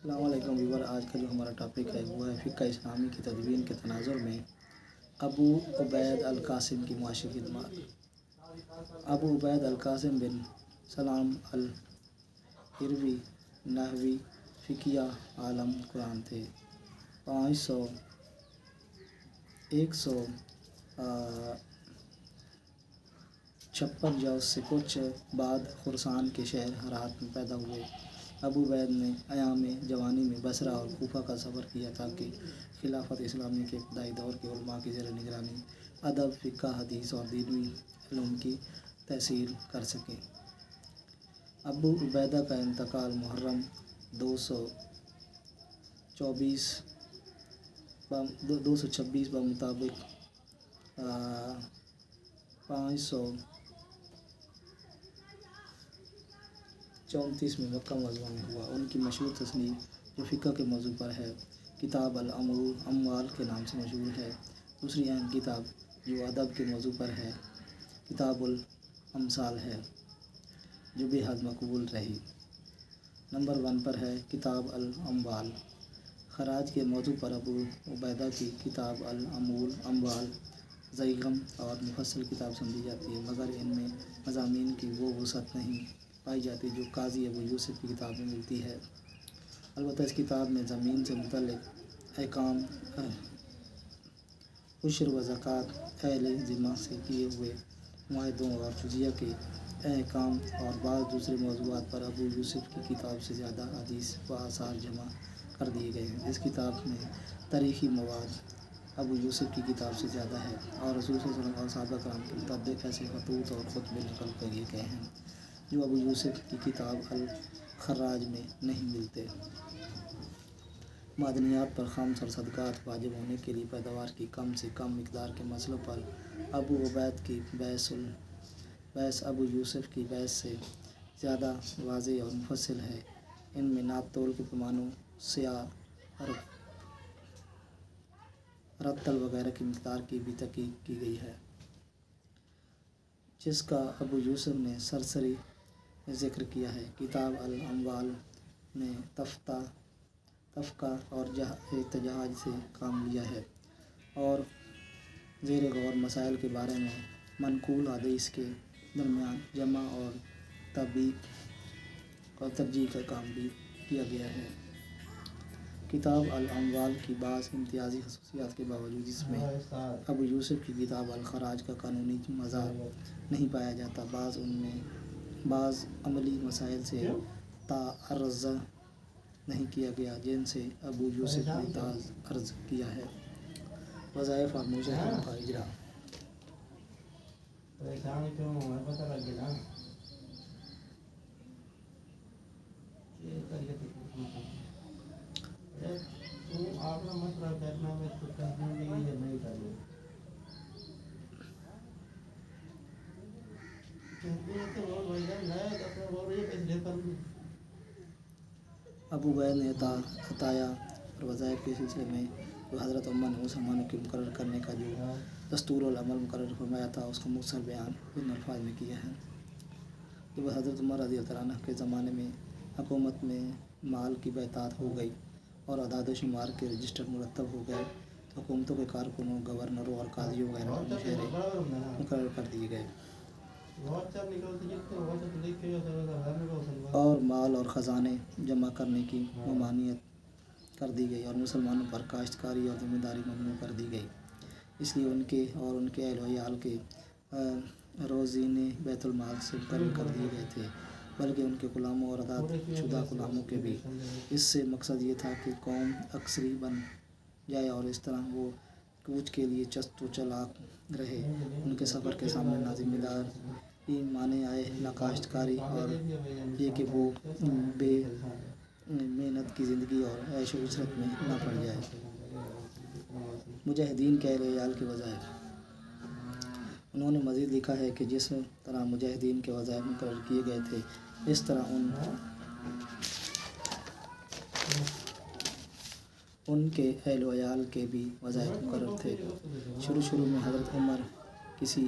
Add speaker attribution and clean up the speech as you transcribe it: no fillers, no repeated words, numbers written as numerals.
Speaker 1: السلام علیکم ویور، آج کا جو ہمارا ٹاپک ہے وہ ہے فقہ اسلامی کی تدوین کے تناظر میں ابو عبید القاسم کی معاشی خدمات۔ ابو عبید القاسم بن سلام الہروی نحوی فقیہ عالم قرآن تھے۔ 156 جو سے کچھ بعد خراسان کے شہر ہرات میں پیدا ہوئے۔ ابو عبید نے ایام جوانی میں بصرہ اور کوفہ کا سفر کیا تاکہ خلافت اسلامی کے ابتدائی دور کے علماء کی زیر نگرانی ادب، فقہ، حدیث اور دینی علوم کی تحصیل کر سکیں۔ ابو عبیدہ کا انتقال محرم 226 بمطابق 534 میں مکہ معظمہ میں ہوا۔ ان کی مشہور تصنیف جو فقہ کے موضوع پر ہے کتاب الاموال کے نام سے مشہور ہے۔ دوسری اہم کتاب جو ادب کے موضوع پر ہے کتاب الامثال ہے جو بے حد مقبول رہی۔ نمبر 1 پر ہے کتاب الاموال۔ خراج کے موضوع پر ابو عبیدہ کی کتاب الاموال ضخیم اور مفصل کتاب سمجھی جاتی ہے، مگر ان میں مضامین کی وہ وسعت نہیں پائی جاتی جو قاضی ابو یوسف کی کتاب میں ملتی ہے۔ البتہ اس کتاب میں زمین سے متعلق احکام، عشر و زکوٰۃ، اہل ذمہ سے کیے ہوئے معاہدوں اور جزیہ کے احکام اور بعض دوسرے موضوعات پر ابو یوسف کی کتاب سے زیادہ احادیث و آثار جمع کر دیے گئے ہیں۔ اس کتاب میں تاریخی مواد ابو یوسف کی کتاب سے زیادہ ہے اور رسول صلی اللہ علیہ وسلم اور صحابہ کرام کے متعدد ایسے خطوط اور خطبے نقل کیے گئے ہیں جو ابو یوسف کی کتاب الخراج میں نہیں ملتے۔ معدنیات پر خمس اور صدقات واجب ہونے کے لیے پیداوار کی کم سے کم مقدار کے مسئلوں پر ابو عبید کی بحث ابو یوسف کی بحث سے زیادہ واضح اور مفصل ہے۔ ان میں ناپ تول کے پیمانوں، سیاہ، رتل وغیرہ کی مقدار کی بھی تحقیق کی گئی ہے، جس کا ابو یوسف نے سرسری ذکر کیا ہے۔ کتاب الاموال میں تفقہ اور احتجاج سے کام لیا ہے اور زیر غور مسائل کے بارے میں منقول احادیث کے درمیان جمع اور ترجیح کا کام بھی کیا گیا ہے۔ کتاب الاموال کی بعض امتیازی خصوصیات کے باوجود اس میں ابو یوسف کی کتاب الخراج کا قانونی مزاج نہیں پایا جاتا۔ بعض عملی مسائل سے تعرض نہیں کیا گیا جن سے ابو یوسف نے تعرض کیا ہے۔ وظائف اور مجاہدین کا اجراء۔ ابو عبید نے عطایا اور وظائف کے سلسلے میں جو حضرت عمر نے مسلمانوں کے مقرر کرنے کا جو دستور العمل مقرر فرمایا تھا اس کا مختصر بیان ان الفاظ میں کیا ہے۔ جب حضرت عمر رضی اللہ عنہ کے زمانے میں حکومت میں مال کی بہتات ہو گئی اور اعداد و شمار کے رجسٹر مرتب ہو گئے تو حکومتوں کے کارکنوں، گورنروں اور قاضیوں وغیرہ کے مشورے مقرر کر دیے گئے اور مال اور خزانے جمع کرنے کی ممانعت کر دی گئی اور مسلمانوں پر کاشتکاری اور ذمہ داری ممنوع کر دی گئی۔ اس لیے ان کے اور ان کے اہل و عیال کے روزینے بیت المال سے مقرر کر دیے گئے تھے، بلکہ ان کے غلاموں اور آزاد شدہ غلاموں کے بھی۔ اس سے مقصد یہ تھا کہ قوم عسکری بن جائے اور اس طرح وہ کوچ کے لیے چست و چالاک رہے۔ ان کے سفر کے سامنے نہ ذمہ داری مانے آئے، نہ کاشتکاری، اور یہ کہ وہ بے محنت کی زندگی اور عیش و عشرت میں نہ پڑ جائے۔ مجاہدین کے اہل و عیال کے وظائف۔ انہوں نے مزید لکھا ہے کہ جس طرح مجاہدین کے وظائف مقرر کیے گئے تھے اس طرح ان کے اہل و عیال کے بھی وظائف مقرر تھے۔ شروع میں حضرت عمر کسی